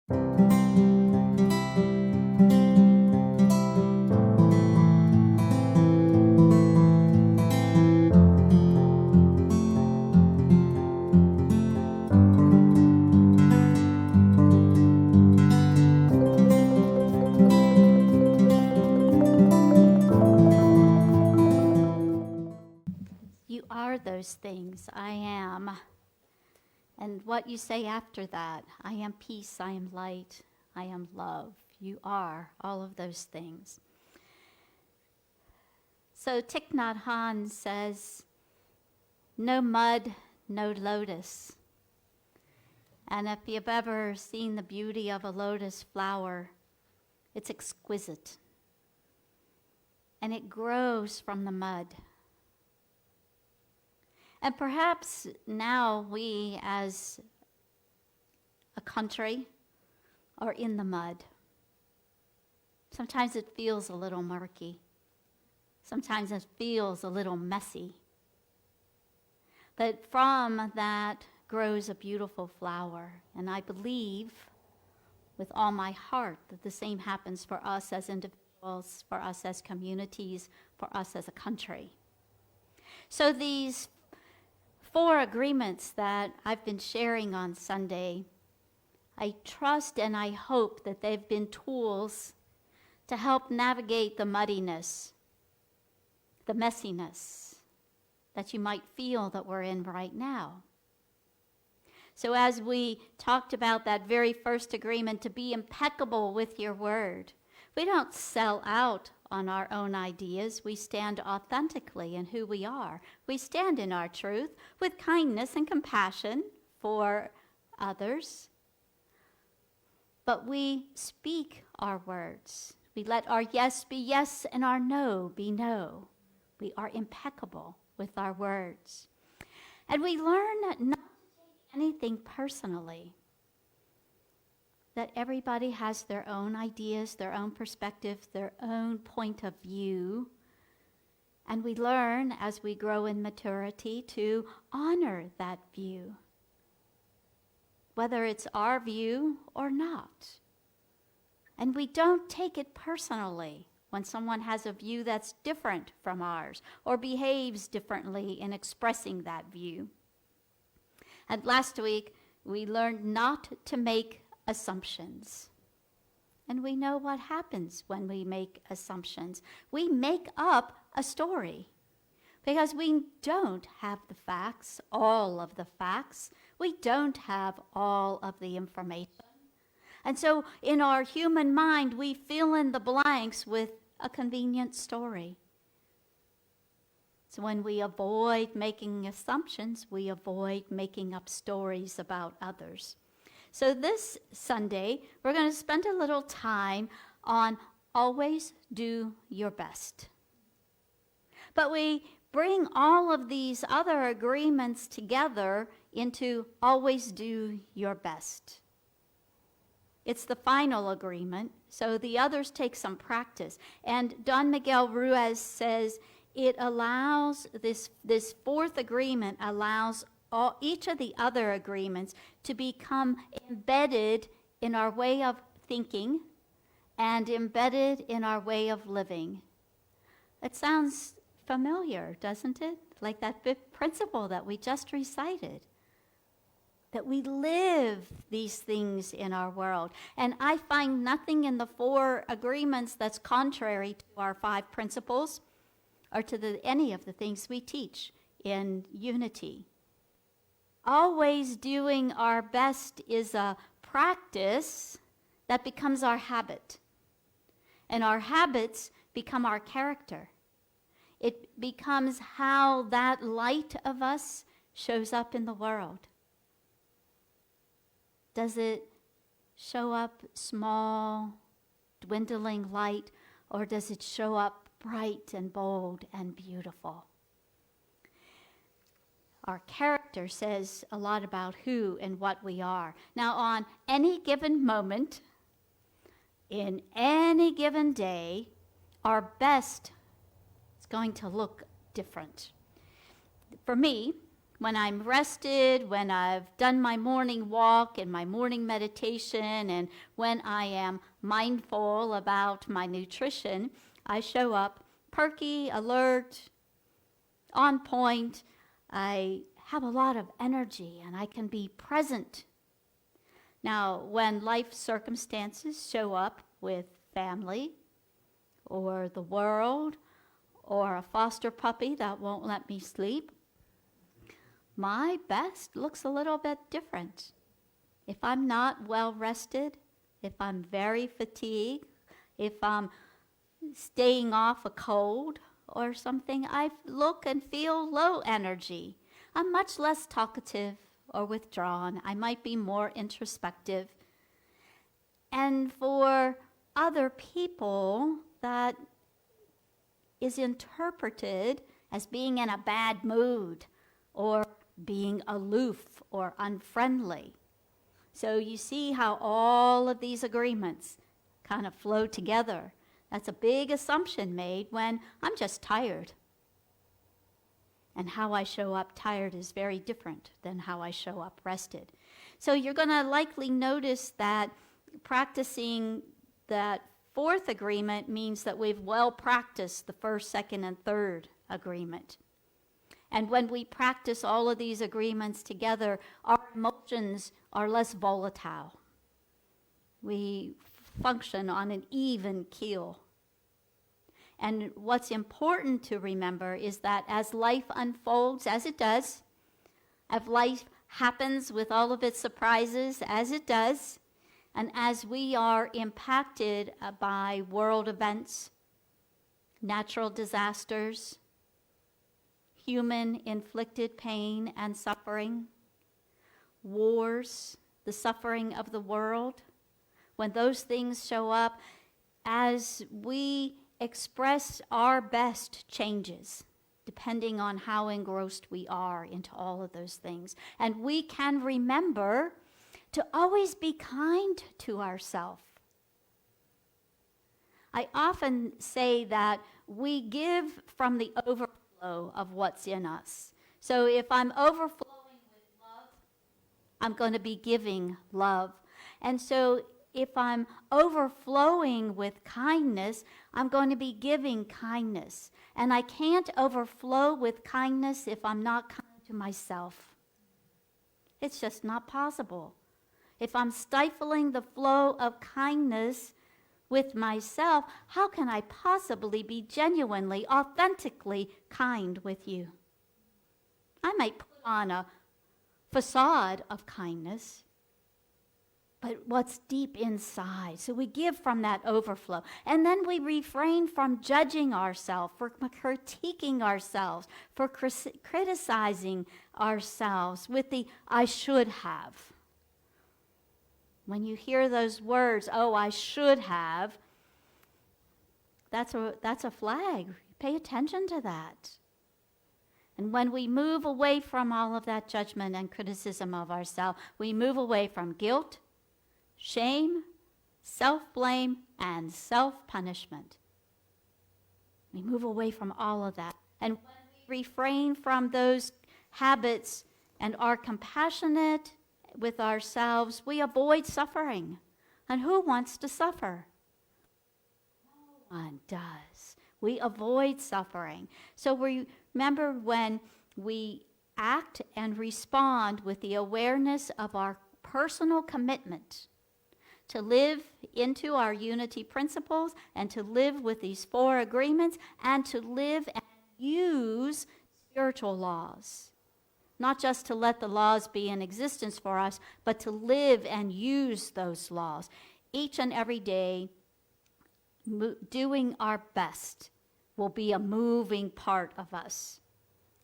You are those things. I am. And what you say after that, I am peace, I am light, I am love. You are all of those things. So Thich Nhat Hanh says, no mud, no lotus. And if you've ever seen the beauty of a lotus flower, it's exquisite. And it grows from the mud. And perhaps now we, as a country, are in the mud. Sometimes it feels a little murky. Sometimes it feels a little messy. But from that grows a beautiful flower. And I believe with all my heart that the same happens for us as individuals, for us as communities, for us as a country. So these 4 agreements that I've been sharing on Sunday, I trust and I hope that they've been tools to help navigate the muddiness, the messiness that you might feel that we're in right now. So as we talked about that very first agreement, to be impeccable with your word, we don't sell out on our own ideas. We stand authentically in who we are. We stand in our truth with kindness and compassion for others. But we speak our words. We let our yes be yes and our no be no. We are impeccable with our words. And we learn not to take anything personally. That everybody has their own ideas, their own perspective, their own point of view. And we learn as we grow in maturity to honor that view, whether it's our view or not. And we don't take it personally when someone has a view that's different from ours or behaves differently in expressing that view. And last week, we learned not to make assumptions. And we know what happens when we make assumptions. We make up a story because we don't have the facts, all of the facts. We don't have all of the information. And so in our human mind, we fill in the blanks with a convenient story. So when we avoid making assumptions, we avoid making up stories about others. So this Sunday, we're going to spend a little time on always do your best. But we bring all of these other agreements together into always do your best. It's the final agreement, so the others take some practice. And Don Miguel Ruiz says it allows, this 4th agreement allows each of the other agreements to become embedded in our way of thinking and embedded in our way of living. It sounds familiar, doesn't it? Like that 5th principle that we just recited. That we live these things in our world. And I find nothing in the 4 agreements that's contrary to our 5 principles or to any of the things we teach in unity. Always doing our best is a practice that becomes our habit. And our habits become our character. It becomes how that light of us shows up in the world. Does it show up small, dwindling light, or does it show up bright and bold and beautiful? Our character says a lot about who and what we are. Now, on any given moment, in any given day, our best is going to look different. For me, When I'm rested, when I've done my morning walk and my morning meditation, and when I am mindful about my nutrition, I show up perky, alert, on point. I have a lot of energy and I can be present. Now, when life circumstances show up with family or the world or a foster puppy that won't let me sleep, my best looks a little bit different. If I'm not well rested, if I'm very fatigued, if I'm staying off a cold or something, I look and feel low energy. I'm much less talkative or withdrawn. I might be more introspective. And for other people, that is interpreted as being in a bad mood or being aloof or unfriendly. So you see how all of these agreements kind of flow together. That's a big assumption made when I'm just tired. And how I show up tired is very different than how I show up rested. So you're going to likely notice that practicing that fourth agreement means that we've well practiced the first, second, and third agreement. And when we practice all of these agreements together, our emotions are less volatile. We function on an even keel. And what's important to remember is that as life unfolds, as it does, as life happens with all of its surprises, as it does, and as we are impacted by world events, natural disasters, human-inflicted pain and suffering, wars, the suffering of the world, when those things show up, as we express our best changes, depending on how engrossed we are into all of those things. And we can remember to always be kind to ourselves. I often say that we give from the overflow of what's in us. So if I'm overflowing with love, I'm going to be giving love. And so if I'm overflowing with kindness, I'm going to be giving kindness. And I can't overflow with kindness if I'm not kind to myself. It's just not possible. If I'm stifling the flow of kindness with myself, how can I possibly be genuinely, authentically kind with you? I might put on a facade of kindness, but what's deep inside? So we give from that overflow. And then we refrain from judging ourselves, for critiquing ourselves, for criticizing ourselves with the I should have. When you hear those words, oh, I should have, that's a flag. Pay attention to that. And when we move away from all of that judgment and criticism of ourselves, we move away from guilt, shame, self-blame, and self-punishment. We move away from all of that. And when we refrain from those habits and are compassionate with ourselves, we avoid suffering. And who wants to suffer? No one does. We avoid suffering. So remember when we act and respond with the awareness of our personal commitment to live into our unity principles and to live with these four agreements and to live and use spiritual laws. Not just to let the laws be in existence for us, but to live and use those laws. Each and every day, doing our best will be a moving part of us.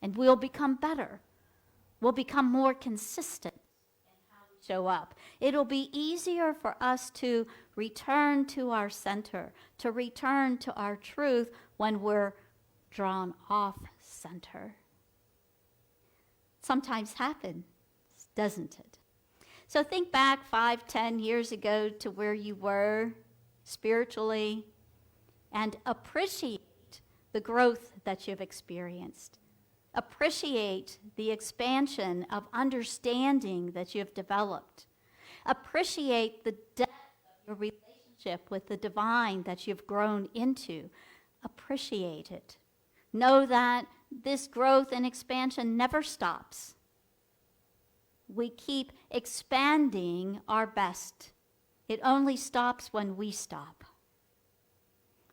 And we'll become better. We'll become more consistent in how we show up. It'll be easier for us to return to our center, to return to our truth when we're drawn off center. Sometimes happens, doesn't it? So think back 5, 10 years ago to where you were spiritually and appreciate the growth that you've experienced. Appreciate the expansion of understanding that you've developed. Appreciate the depth of your relationship with the divine that you've grown into. Appreciate it. Know that this growth and expansion never stops. We keep expanding our best. It only stops when we stop.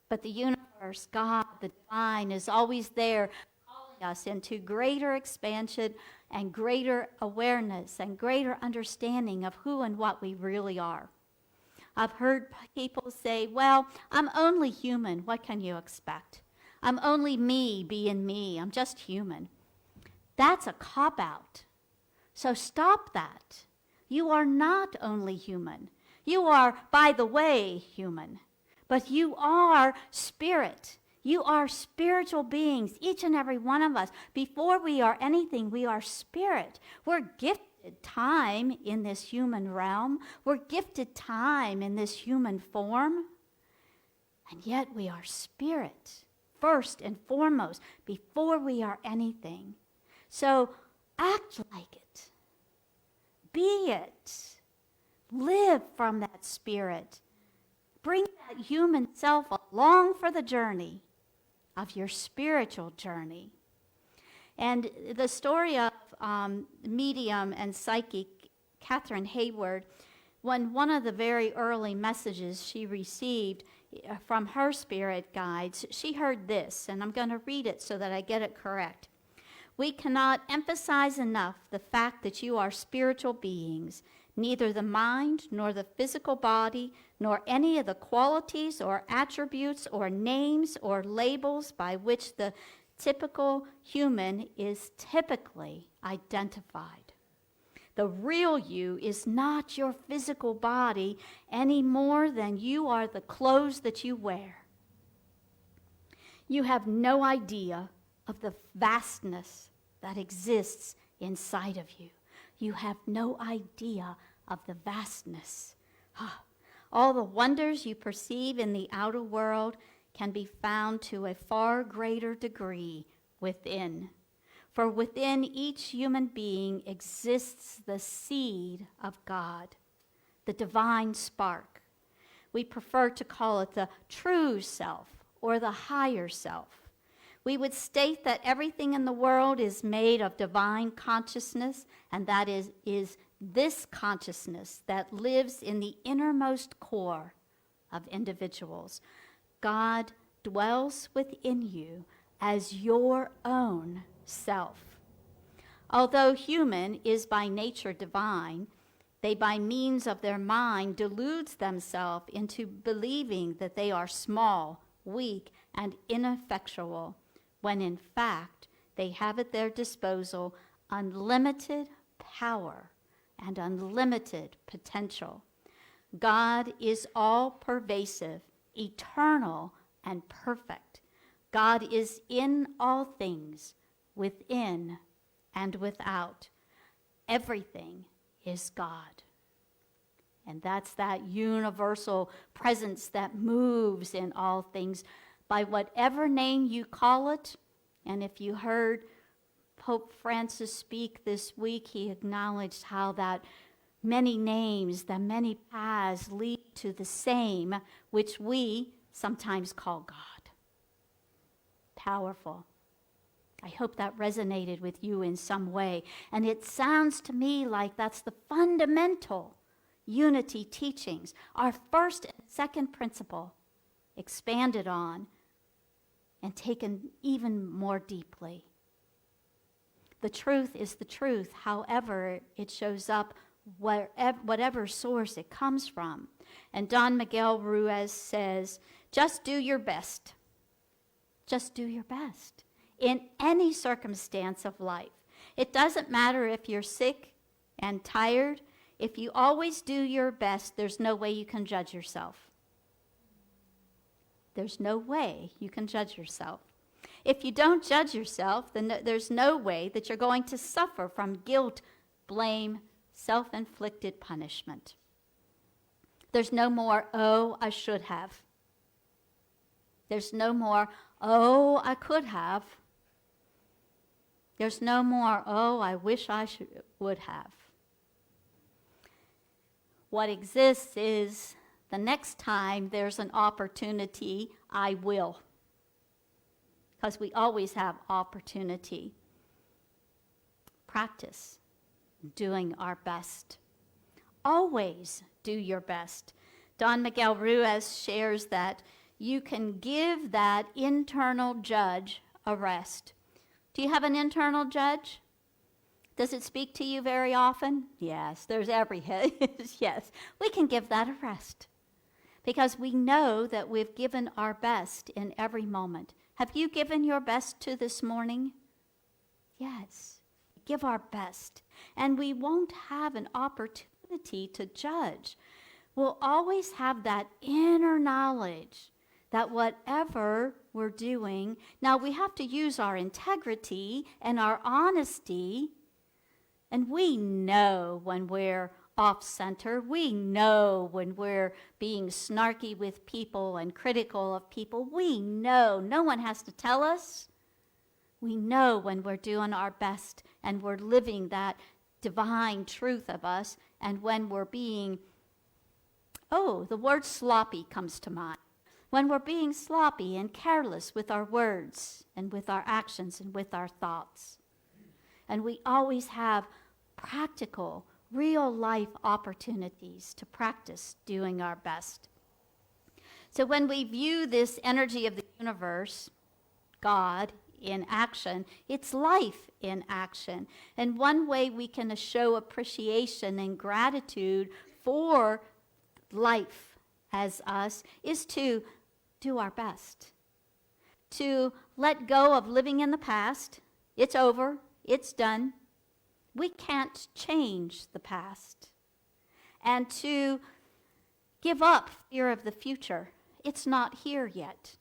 But the universe, God, the divine, is always there calling us into greater expansion and greater awareness and greater understanding of who and what we really are. I've heard people say, well, I'm only human. What can you expect? I'm only me being me. I'm just human. That's a cop-out. So stop that. You are not only human. You are, by the way, human. But you are spirit. You are spiritual beings, each and every one of us. Before we are anything, we are spirit. We're gifted time in this human realm. We're gifted time in this human form. And yet we are spirit, first and foremost, before we are anything. So act like it. Be it. Live from that spirit. Bring that human self along for the journey of your spiritual journey. And the story of medium and psychic Catherine Hayward, when one of the very early messages she received from her spirit guides, she heard this, and I'm going to read it so that I get it correct. We cannot emphasize enough the fact that you are spiritual beings. Neither the mind, nor the physical body, nor any of the qualities or attributes or names or labels by which the typical human is typically identified. The real you is not your physical body any more than you are the clothes that you wear. You have no idea of the vastness that exists inside of you. You have no idea of the vastness. All the wonders you perceive in the outer world can be found to a far greater degree within. For within each human being exists the seed of God, the divine spark. We prefer to call it the true self or the higher self. We would state that everything in the world is made of divine consciousness, and that is this consciousness that lives in the innermost core of individuals. God dwells within you as your own self. Although human is by nature divine, they by means of their mind deludes themselves into believing that they are small, weak, and ineffectual, when in fact they have at their disposal unlimited power and unlimited potential. God is all-pervasive, eternal, and perfect. God is in all things, within and without. Everything is God. And that's that universal presence that moves in all things by whatever name you call it. And if you heard Pope Francis speak this week, he acknowledged how that many names, the many paths lead to the same, which we sometimes call God. Powerful. I hope that resonated with you in some way. And it sounds to me like that's the fundamental unity teachings, our first and second principle, expanded on and taken even more deeply. The truth is the truth, however it shows up, whatever source it comes from. And Don Miguel Ruiz says, just do your best. Just do your best in any circumstance of life. It doesn't matter if you're sick and tired. If you always do your best, there's no way you can judge yourself. There's no way you can judge yourself. If you don't judge yourself, then there's no way that you're going to suffer from guilt, blame, self-inflicted punishment. There's no more, oh, I should have. There's no more, oh, I could have. There's no more, oh, I wish would have. What exists is the next time there's an opportunity, I will. Because we always have opportunity. Practice doing our best. Always do your best. Don Miguel Ruiz shares that you can give that internal judge a rest. Do you have an internal judge? Does it speak to you very often? Yes, there's every yes. We can give that a rest because we know that we've given our best in every moment. Have you given your best to this morning? Yes. Give our best. And we won't have an opportunity to judge. We'll always have that inner knowledge that whatever we're doing, now we have to use our integrity and our honesty, and we know when we're off center. We know when we're being snarky with people and critical of people. We know. No one has to tell us. We know when we're doing our best and we're living that divine truth of us, and when we're being, the word sloppy comes to mind. When we're being sloppy and careless with our words and with our actions and with our thoughts. And we always have practical, real life opportunities to practice doing our best. So when we view this energy of the universe, God, in action, it's life in action. And one way we can show appreciation and gratitude for life as us is to do our best. To let go of living in the past. It's over. It's done. We can't change the past. And to give up fear of the future. It's not here yet.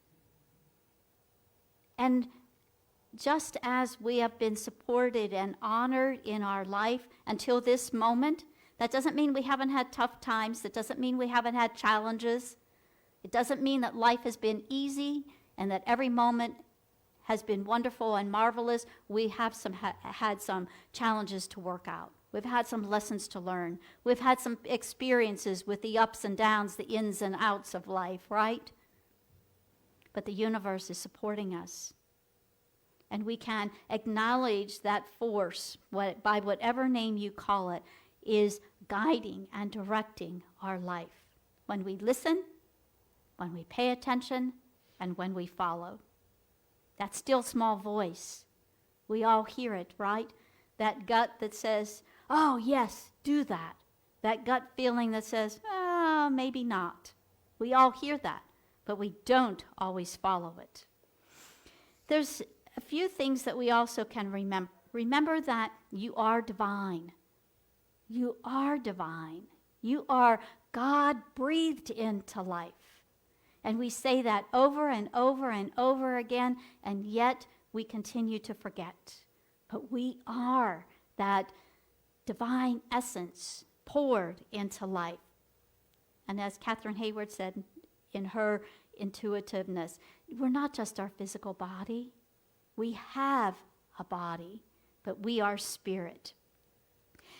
And just as we have been supported and honored in our life until this moment, that doesn't mean we haven't had tough times. That doesn't mean we haven't had challenges. It doesn't mean that life has been easy and that every moment has been wonderful and marvelous. We have had some challenges to work out. We've had some lessons to learn. We've had some experiences with the ups and downs, the ins and outs of life, right? But the universe is supporting us. And we can acknowledge that force, by whatever name you call it, is guiding and directing our life. When we listen, when we pay attention, and when we follow. That still small voice. We all hear it, right? That gut that says, oh, yes, do that. That gut feeling that says, oh, maybe not. We all hear that, but we don't always follow it. There's a few things that we also can remember. Remember that you are divine. You are divine. You are God breathed into life. And we say that over and over and over again, and yet we continue to forget. But we are that divine essence poured into life. And as Catherine Hayward said in her intuitiveness, we're not just our physical body. We have a body, but we are spirit.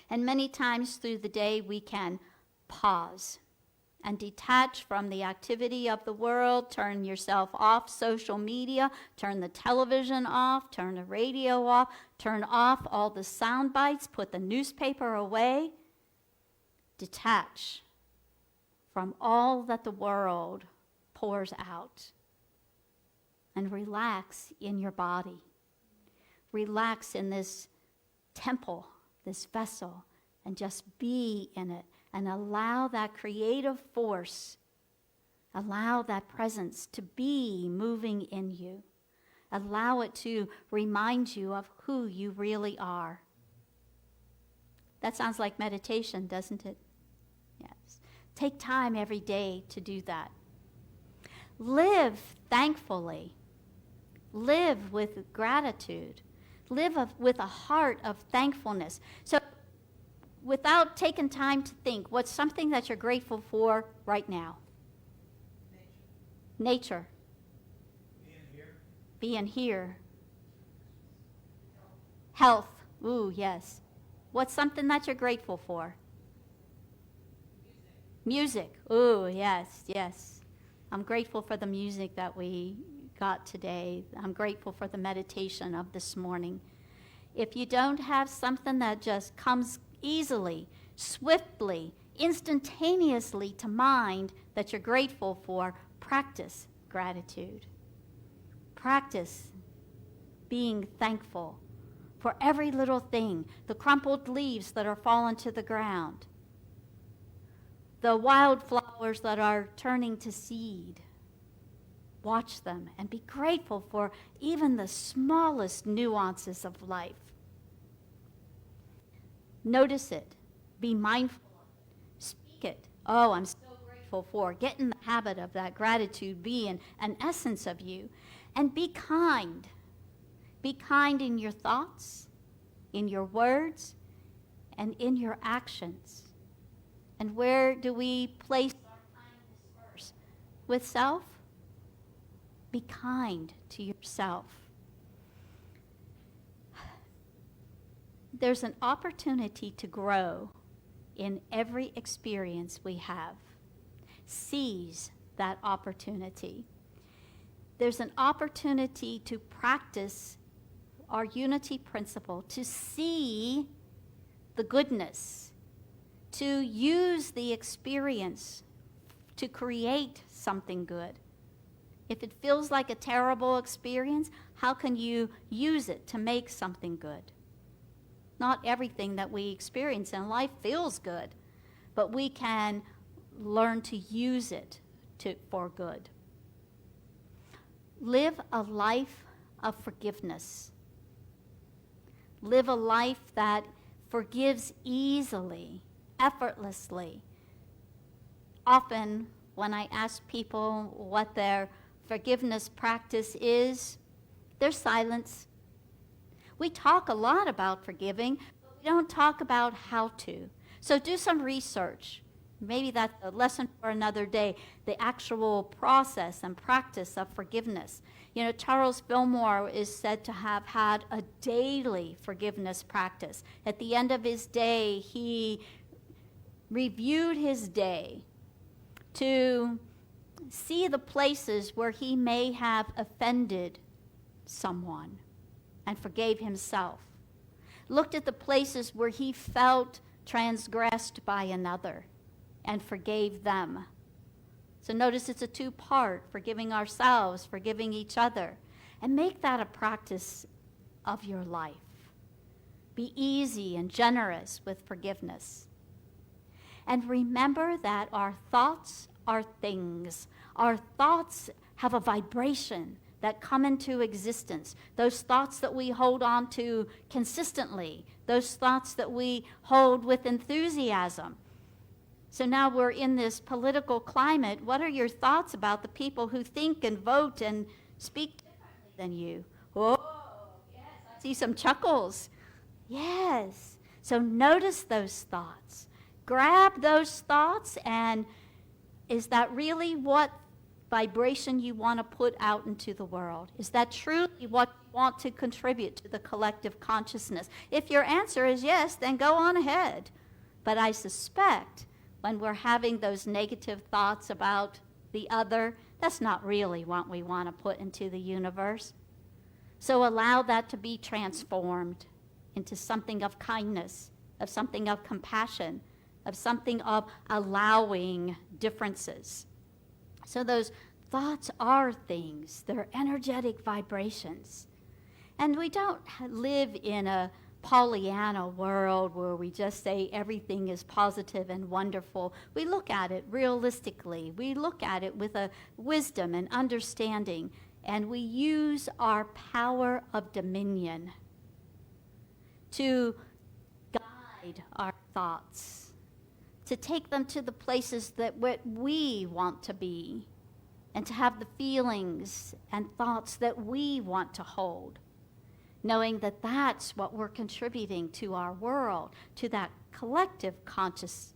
And many times through the day we can pause and detach from the activity of the world, turn yourself off social media, turn the television off, turn the radio off, turn off all the sound bites, put the newspaper away. Detach from all that the world pours out and relax in your body. Relax in this temple, this vessel, and just be in it. And allow that creative force, allow that presence to be moving in you. Allow it to remind you of who you really are. That sounds like meditation, doesn't it? Yes. Take time every day to do that. Live thankfully. Live with gratitude. Live with a heart of thankfulness. So, without taking time to think, what's something that you're grateful for right now? Nature. Being here. Being here. Health. Ooh, yes. What's something that you're grateful for? Music. Ooh, yes, yes. I'm grateful for the music that we got today. I'm grateful for the meditation of this morning. If you don't have something that just comes easily, swiftly, instantaneously to mind that you're grateful for, practice gratitude. Practice being thankful for every little thing, the crumpled leaves that are fallen to the ground, the wildflowers that are turning to seed. Watch them and be grateful for even the smallest nuances of life. Notice it. Be mindful of it. Speak it. Oh, I'm so grateful for. Get in the habit of that gratitude being an essence of you. And be kind. Be kind in your thoughts, in your words, and in your actions. And where do we place our kindness first? With self? Be kind to yourself. There's an opportunity to grow in every experience we have. Seize that opportunity. There's an opportunity to practice our unity principle, to see the goodness, to use the experience to create something good. If it feels like a terrible experience, how can you use it to make something good? Not everything that we experience in life feels good, but we can learn to use it for good. Live a life of forgiveness. Live a life that forgives easily, effortlessly. Often, when I ask people what their forgiveness practice is, there's silence. We talk a lot about forgiving, but we don't talk about how to. So do some research. Maybe that's a lesson for another day, the actual process and practice of forgiveness. You know, Charles Fillmore is said to have had a daily forgiveness practice. At the end of his day, he reviewed his day to see the places where he may have offended someone and forgave himself. Looked at the places where he felt transgressed by another and forgave them. So notice it's a two-part, forgiving ourselves, forgiving each other. And make that a practice of your life. Be easy and generous with forgiveness. And remember that our thoughts are things. Our thoughts have a vibration that come into existence. Those thoughts that we hold on to consistently. Those thoughts that we hold with enthusiasm. So now we're in this political climate. What are your thoughts about the people who think and vote and speak differently than you? Oh, yes, I see some chuckles. Yes. So notice those thoughts. Grab those thoughts, and is that really what vibration you want to put out into the world? Is that truly what you want to contribute to the collective consciousness? If your answer is yes, then go on ahead. But I suspect when we're having those negative thoughts about the other, that's not really what we want to put into the universe. So allow that to be transformed into something of kindness, of something of compassion, of something of allowing differences. So those thoughts are things. They're energetic vibrations. And we don't live in a Pollyanna world where we just say everything is positive and wonderful. We look at it realistically. We look at it with a wisdom and understanding, and we use our power of dominion to guide our thoughts, to take them to the places that we want to be, and to have the feelings and thoughts that we want to hold, knowing that that's what we're contributing to our world, to that collective conscious.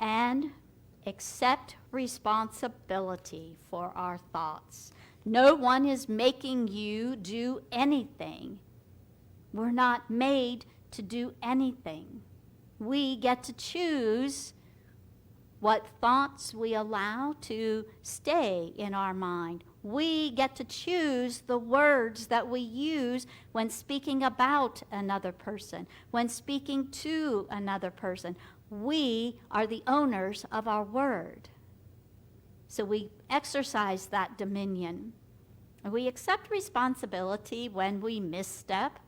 And accept responsibility for our thoughts. No one is making you do anything. We're not made to do anything. We get to choose what thoughts we allow to stay in our mind. We get to choose the words that we use when speaking about another person, when speaking to another person. We are the owners of our word. So we exercise that dominion. We accept responsibility when we misstep.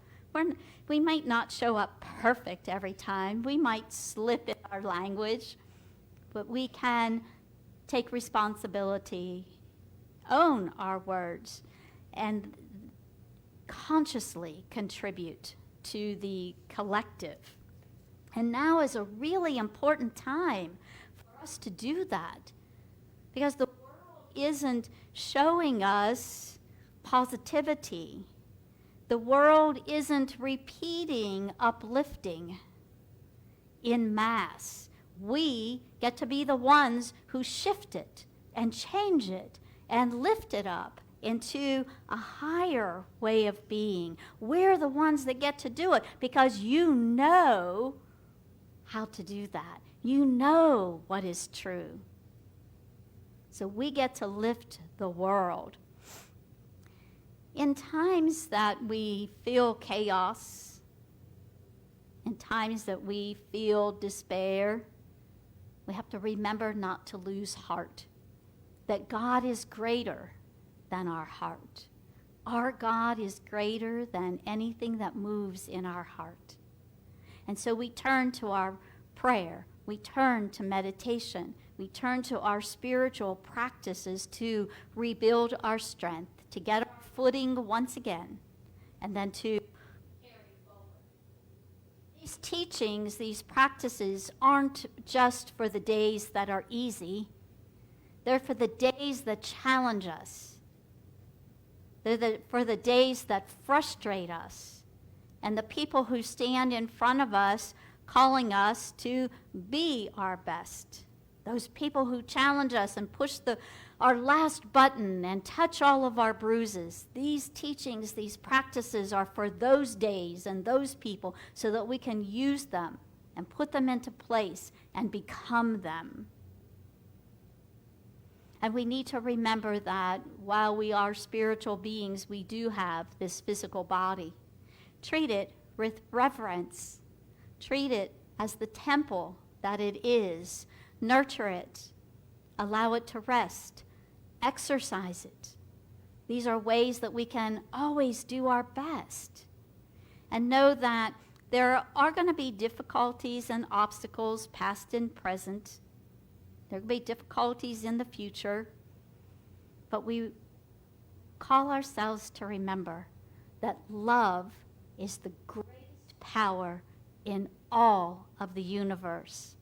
We might not show up perfect every time. We might slip in our language, but we can take responsibility, own our words, and consciously contribute to the collective. And now is a really important time for us to do that, because the world isn't showing us positivity. The world isn't repeating uplifting in mass. We get to be the ones who shift it and change it and lift it up into a higher way of being. We're the ones that get to do it because you know how to do that. You know what is true. So we get to lift the world. In times that we feel chaos, in times that we feel despair, we have to remember not to lose heart, that God is greater than our heart. Our God is greater than anything that moves in our heart. And so we turn to our prayer, we turn to meditation, we turn to our spiritual practices to rebuild our strength, to get our footing once again, and then to carry forward. These teachings, these practices aren't just for the days that are easy. They're for the days that challenge us. They're for the days that frustrate us. And the people who stand in front of us calling us to be our best. Those people who challenge us and push our last button and touch all of our bruises. These teachings, these practices are for those days and those people so that we can use them and put them into place and become them. And we need to remember that while we are spiritual beings, we do have this physical body. Treat it with reverence. Treat it as the temple that it is. Nurture it. Allow it to rest. Exercise it. These are ways that we can always do our best. And know that there are going to be difficulties and obstacles, past and present. There will be difficulties in the future. But we call ourselves to remember that love is the greatest power in all of the universe.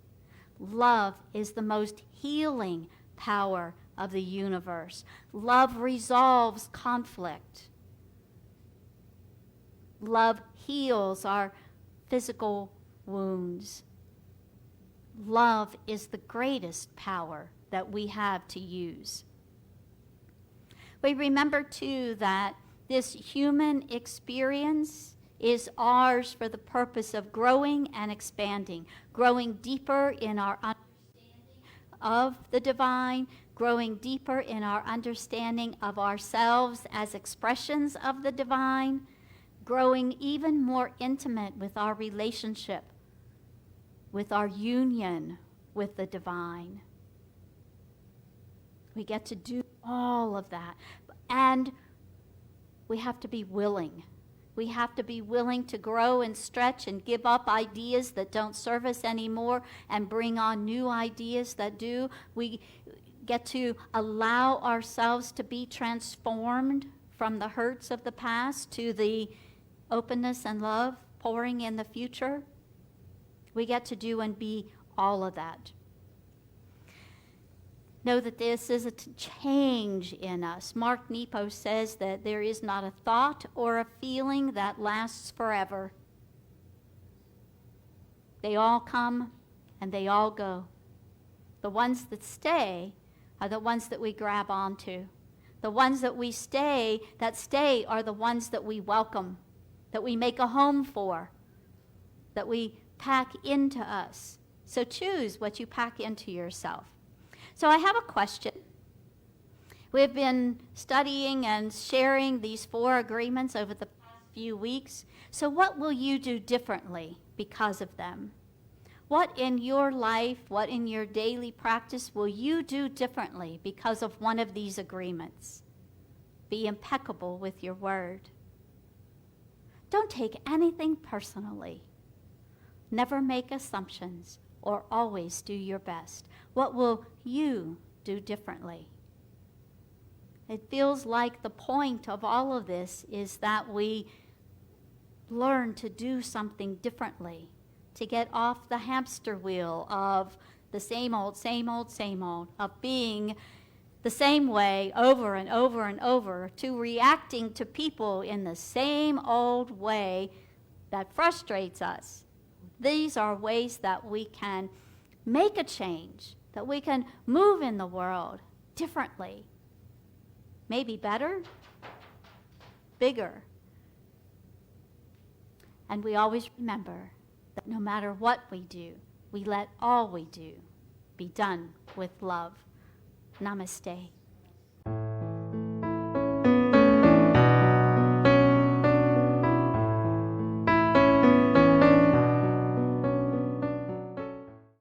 Love is the most healing power of the universe. Love resolves conflict. Love heals our physical wounds. Love is the greatest power that we have to use. We remember, too, that this human experience is ours for the purpose of growing and expanding, growing deeper in our understanding of the divine, growing deeper in our understanding of ourselves as expressions of the divine, growing even more intimate with our relationship, with our union with the divine. We get to do all of that. And we have to be willing. We have to be willing to grow and stretch and give up ideas that don't serve us anymore and bring on new ideas that do. We get to allow ourselves to be transformed from the hurts of the past to the openness and love pouring in the future. We get to do and be all of that. Know that this is a change in us. Mark Nepo says that there is not a thought or a feeling that lasts forever. They all come and they all go. The ones that stay are the ones that we grab onto. The ones that stay are the ones that we welcome, that we make a home for, that we pack into us. So choose what you pack into yourself. So I have a question. We've been studying and sharing these 4 agreements over the past few weeks. So what will you do differently because of them? What in your life, what in your daily practice will you do differently because of one of these agreements? Be impeccable with your word. Don't take anything personally. Never make assumptions, or always do your best. What will you do differently? It feels like the point of all of this is that we learn to do something differently, to get off the hamster wheel of the same old, of being the same way over and over and over, to reacting to people in the same old way that frustrates us. These are ways that we can make a change, that we can move in the world differently. Maybe better, bigger. And we always remember that no matter what we do, we let all we do be done with love. Namaste.